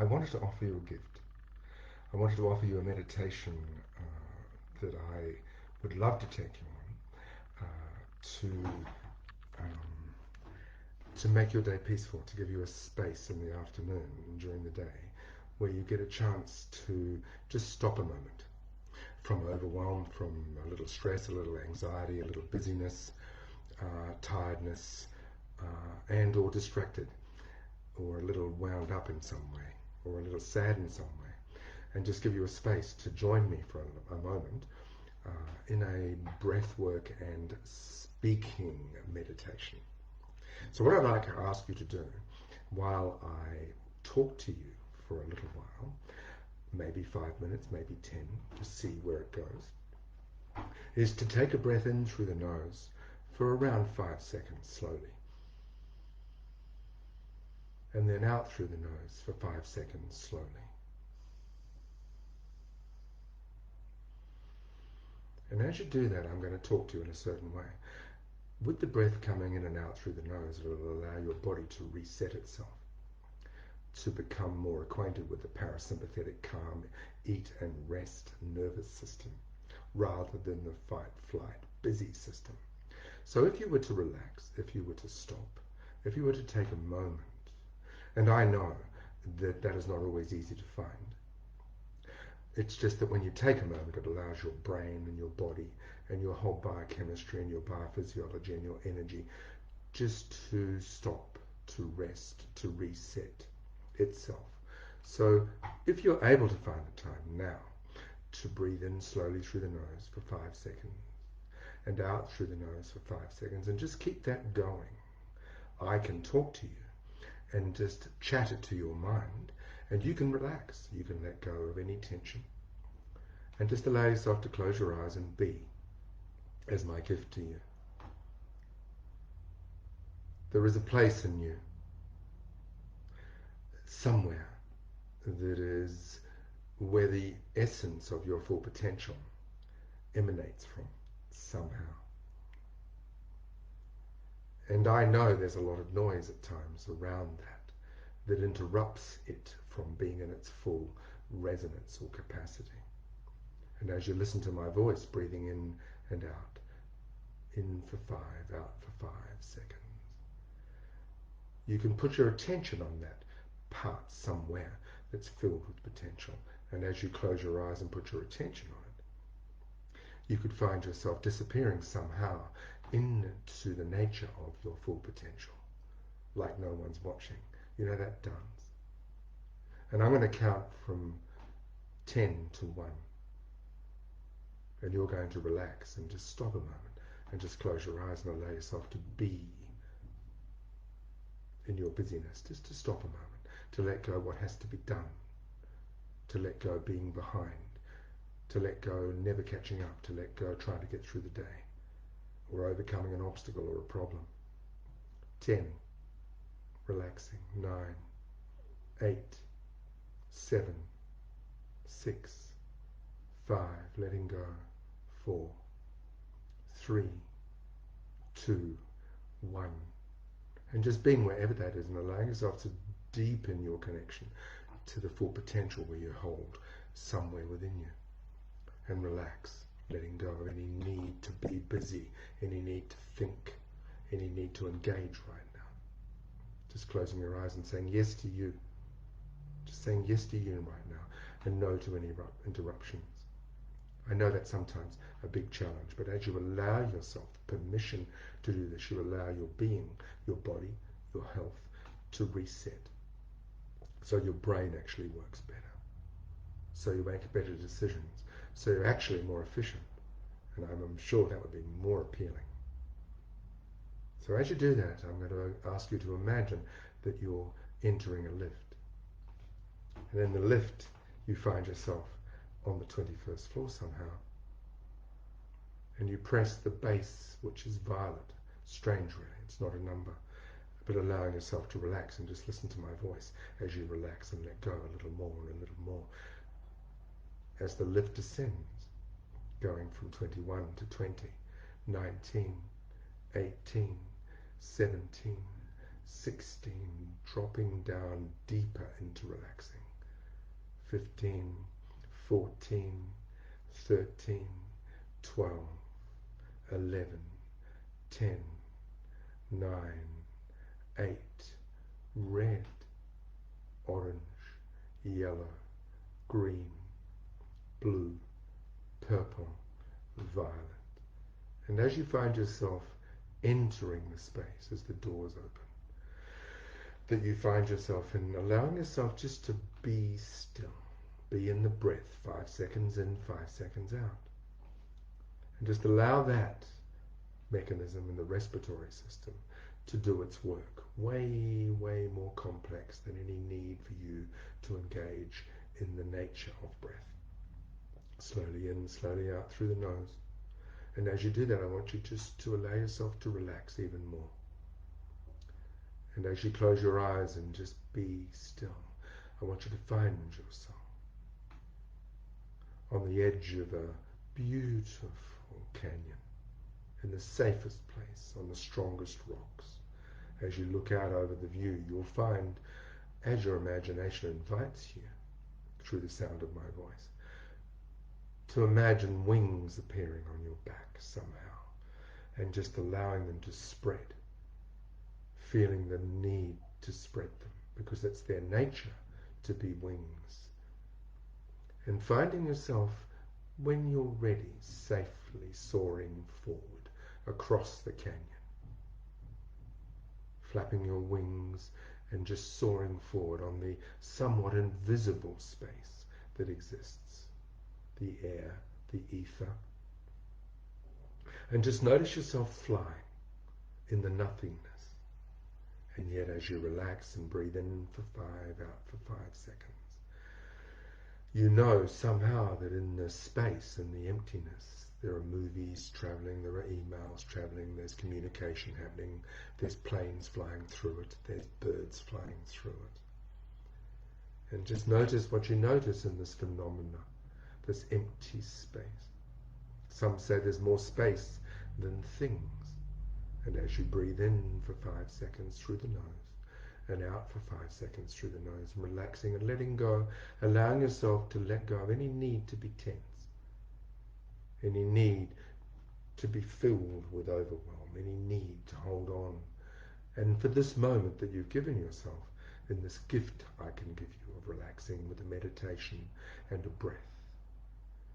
I wanted to offer you a gift. I wanted to offer you a meditation that I would love to take you on to make your day peaceful, to give you a space in the afternoon and during the day where you get a chance to just stop a moment from overwhelm, from a little stress, a little anxiety, a little busyness, tiredness, and or distracted, or a little wound up in some way, or a little sad in some way, and just give you a space to join me for a moment in a breathwork and speaking meditation. So what I'd like to ask you to do while I talk to you for a little while, maybe 5 minutes, maybe 10, to see where it goes, is to take a breath in through the nose for around 5 seconds slowly. And then out through the nose for 5 seconds slowly. And as you do that, I'm going to talk to you in a certain way. With the breath coming in and out through the nose, it will allow your body to reset itself, to become more acquainted with the parasympathetic, calm, eat and rest nervous system, rather than the fight, flight, busy system. So if you were to relax, if you were to stop, if you were to take a moment, and I know that that is not always easy to find, it's just that when you take a moment, it allows your brain and your body and your whole biochemistry and your biophysiology and your energy just to stop, to rest, to reset itself. So if you're able to find the time now to breathe in slowly through the nose for 5 seconds and out through the nose for 5 seconds, and just keep that going, I can talk to you and just chat it to your mind, and you can relax, you can let go of any tension, and just allow yourself to close your eyes and be as my gift to you. There is a place in you, somewhere, that is where the essence of your full potential emanates from, somehow. And I know there's a lot of noise at times around that interrupts it from being in its full resonance or capacity. And as you listen to my voice, breathing in and out, in for 5, out for 5 seconds, you can put your attention on that part somewhere that's filled with potential. And as you close your eyes and put your attention on it, you could find yourself disappearing somehow into the nature of your full potential, like no one's watching. You know that dance. And I'm going to count from 10 to 1. And you're going to relax and just stop a moment and just close your eyes and allow yourself to be in your busyness, just to stop a moment, to let go what has to be done, to let go being behind, to let go never catching up, to let go trying to get through the day, or overcoming an obstacle or a problem. 10, relaxing. 9, 8, 7, 6, 5, letting go. 4, 3, 2, 1. And just being wherever that is and allowing yourself to deepen your connection to the full potential where you hold somewhere within you. And relax, letting go of any need to be busy, any need to think, any need to engage right now. Just closing your eyes and saying yes to you. Just saying yes to you right now and no to any interruptions. I know that's sometimes a big challenge, but as you allow yourself permission to do this, you allow your being, your body, your health to reset. So your brain actually works better. So you make better decisions. So you're actually more efficient. And I'm sure that would be more appealing. So as you do that, I'm going to ask you to imagine that you're entering a lift. And in the lift, you find yourself on the 21st floor somehow. And you press the base, which is violet. Strange, really. It's not a number. But allowing yourself to relax and just listen to my voice as you relax and let go a little more and a little more. As the lift descends, going from 21 to 20, 19, 18, 17, 16, dropping down deeper into relaxing. 15, 14, 13, 12, 11, 10, 9, 8, red, orange, yellow, green, blue, purple, violet. And as you find yourself entering the space as the doors open, that you find yourself in, allowing yourself just to be still, be in the breath, 5 seconds in, 5 seconds out. And just allow that mechanism in the respiratory system to do its work. Way, way more complex than any need for you to engage in the nature of breath. Slowly in, slowly out through the nose. And as you do that, I want you just to allow yourself to relax even more. And as you close your eyes and just be still, I want you to find yourself on the edge of a beautiful canyon, in the safest place, on the strongest rocks. As you look out over the view, you'll find, as your imagination invites you, through the sound of my voice, to imagine wings appearing on your back somehow, and just allowing them to spread, feeling the need to spread them, because it's their nature to be wings. And finding yourself, when you're ready, safely soaring forward across the canyon, flapping your wings and just soaring forward on the somewhat invisible space that exists, the air, the ether. And just notice yourself flying in the nothingness. And yet as you relax and breathe in for 5, out for 5 seconds, you know somehow that in the space and the emptiness, there are movies traveling, there are emails traveling, there's communication happening, there's planes flying through it, there's birds flying through it. And just notice what you notice in this phenomena, this empty space. Some say there's more space than things. And as you breathe in for 5 seconds through the nose, and out for 5 seconds through the nose, and relaxing and letting go, allowing yourself to let go of any need to be tense, any need to be filled with overwhelm, any need to hold on. And for this moment that you've given yourself, in this gift I can give you of relaxing with a meditation and a breath,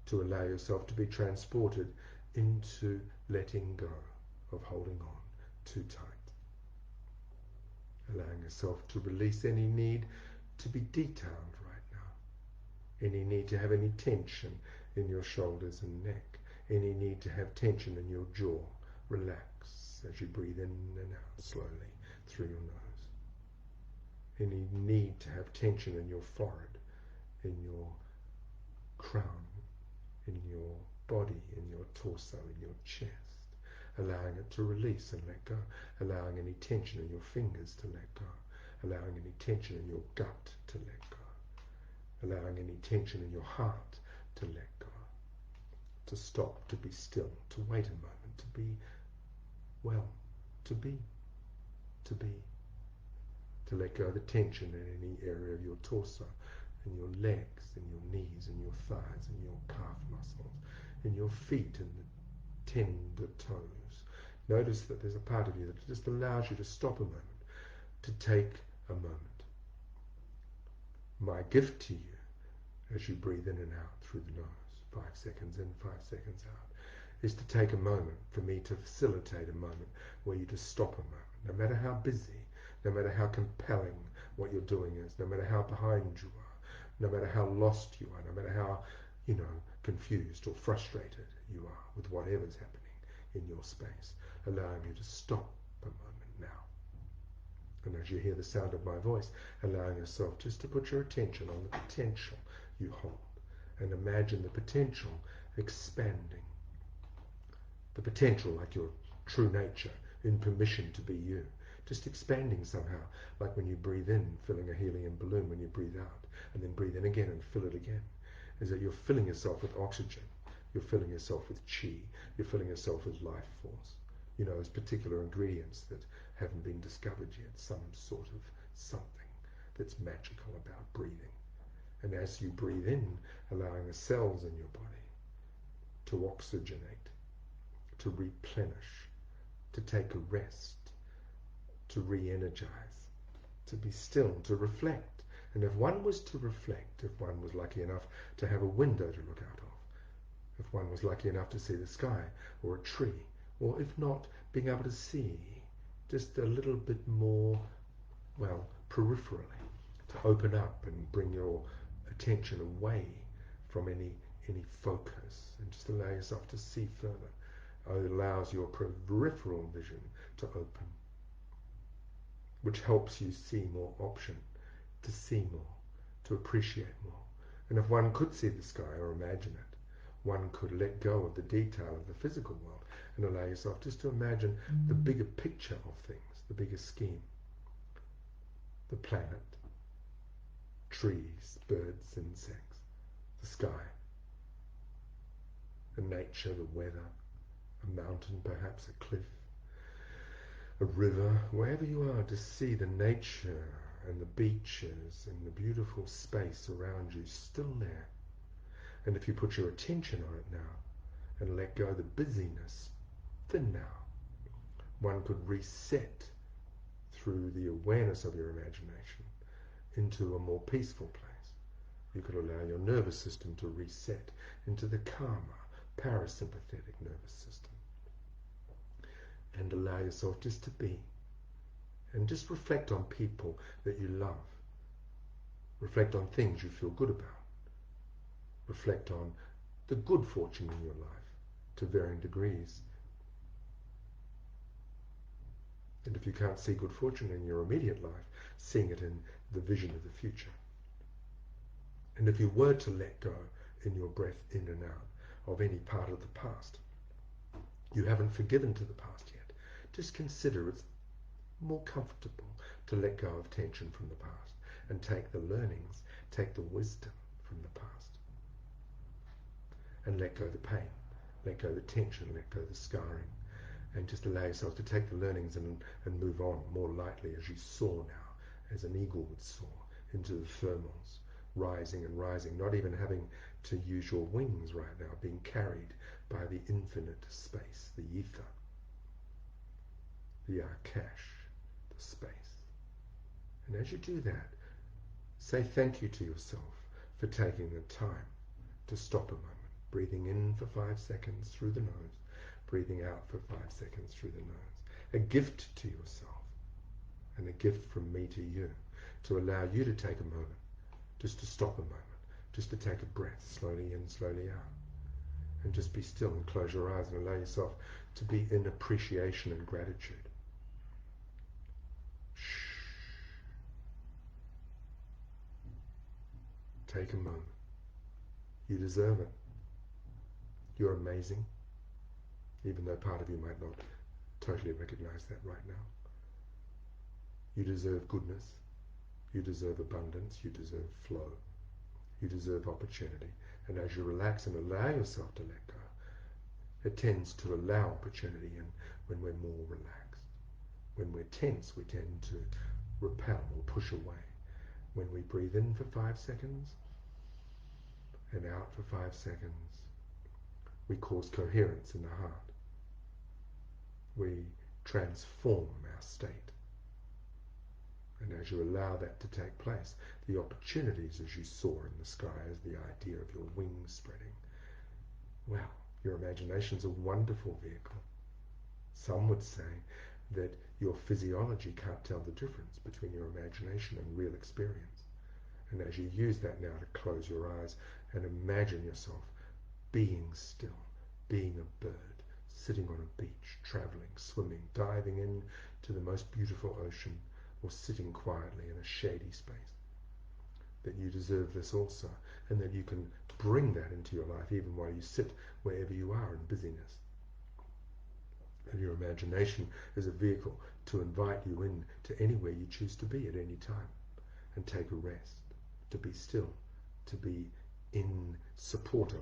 to allow yourself to be transported into letting go of holding on too tight. Allowing yourself to release any need to be detailed right now. Any need to have any tension in your shoulders and neck. Any need to have tension in your jaw. Relax as you breathe in and out slowly through your nose. Any need to have tension in your forehead, in your crown, in your body, in your torso, in your chest. Allowing it to release and let go. Allowing any tension in your fingers to let go. Allowing any tension in your gut to let go. Allowing any tension in your heart to let go. To stop, to be still, to wait a moment, to be well, to be. To let go of the tension in any area of your torso, in your legs, in your knees, in your thighs, in your calf muscles, in your feet, in the tender toes. Notice that there's a part of you that just allows you to stop a moment, to take a moment. My gift to you, as you breathe in and out through the nose, 5 seconds in, 5 seconds out, is to take a moment, for me to facilitate a moment where you just stop a moment, no matter how busy, no matter how compelling what you're doing is, no matter how behind you are, no matter how lost you are, no matter how, confused or frustrated you are with whatever's happening in your space, allowing you to stop a moment now. And as you hear the sound of my voice, allowing yourself just to put your attention on the potential you hold, and imagine the potential expanding. The potential like your true nature, in permission to be you, just expanding somehow, like when you breathe in, filling a helium balloon, when you breathe out, and then breathe in again and fill it again, is that you're filling yourself with oxygen, you're filling yourself with chi, you're filling yourself with life force. As particular ingredients that haven't been discovered yet, some sort of something that's magical about breathing. And And as you breathe in, allowing the cells in your body to oxygenate, to replenish, to take a rest, to re-energize, to be still, to reflect. And if one was to reflect, if one was lucky enough to have a window to look out of, if one was lucky enough to see the sky or a tree, or if not, being able to see just a little bit more, well, peripherally, to open up and bring your attention away from any focus and just allow yourself to see further. It allows your peripheral vision to open, which helps you see more option, to see more, to appreciate more. And if one could see the sky or imagine it, one could let go of the detail of the physical world and allow yourself just to imagine the bigger picture of things, the bigger scheme. The planet, trees, birds, insects, the sky, the nature, the weather, a mountain, perhaps a cliff, a river, wherever you are, to see the nature and the beaches and the beautiful space around you still there. And if you put your attention on it now and let go of the busyness, then now one could reset through the awareness of your imagination into a more peaceful place. You could allow your nervous system to reset into the calmer, parasympathetic nervous system. And allow yourself just to be. And just reflect on people that you love. Reflect on things you feel good about. Reflect on the good fortune in your life to varying degrees. And if you can't see good fortune in your immediate life, seeing it in the vision of the future. And if you were to let go in your breath in and out of any part of the past, you haven't forgiven to the past yet, just consider it's more comfortable to let go of tension from the past and take the learnings, take the wisdom from the past. And let go of the pain, let go of the tension, let go of the scarring, and just allow yourself to take the learnings and move on more lightly as you soar now, as an eagle would soar into the thermals, rising and rising, not even having to use your wings right now, being carried by the infinite space, the ether, the Akash, the space. And as you do that, say thank you to yourself for taking the time to stop a moment. Breathing in for 5 seconds through the nose, breathing out for 5 seconds through the nose. A gift to yourself, and a gift from me to you, to allow you to take a moment, just to stop a moment, just to take a breath, slowly in, slowly out. And just be still and close your eyes and allow yourself to be in appreciation and gratitude. Shh. Take a moment. You deserve it. You're amazing, even though part of you might not totally recognize that right now. You deserve goodness. You deserve abundance. You deserve flow. You deserve opportunity. And as you relax and allow yourself to let go, it tends to allow opportunity in when we're more relaxed. When we're tense, we tend to repel or push away. When we breathe in for 5 seconds and out for 5 seconds, we cause coherence in the heart. We transform our state. And as you allow that to take place, the opportunities as you soar in the sky, as the idea of your wings spreading, well, your imagination's a wonderful vehicle. Some would say that your physiology can't tell the difference between your imagination and real experience. And as you use that now to close your eyes and imagine yourself being still, being a bird, sitting on a beach, traveling, swimming, diving in to the most beautiful ocean, or sitting quietly in a shady space. That you deserve this also, and that you can bring that into your life even while you sit wherever you are in busyness. And your imagination is a vehicle to invite you in to anywhere you choose to be at any time, and take a rest, to be still, to be in support of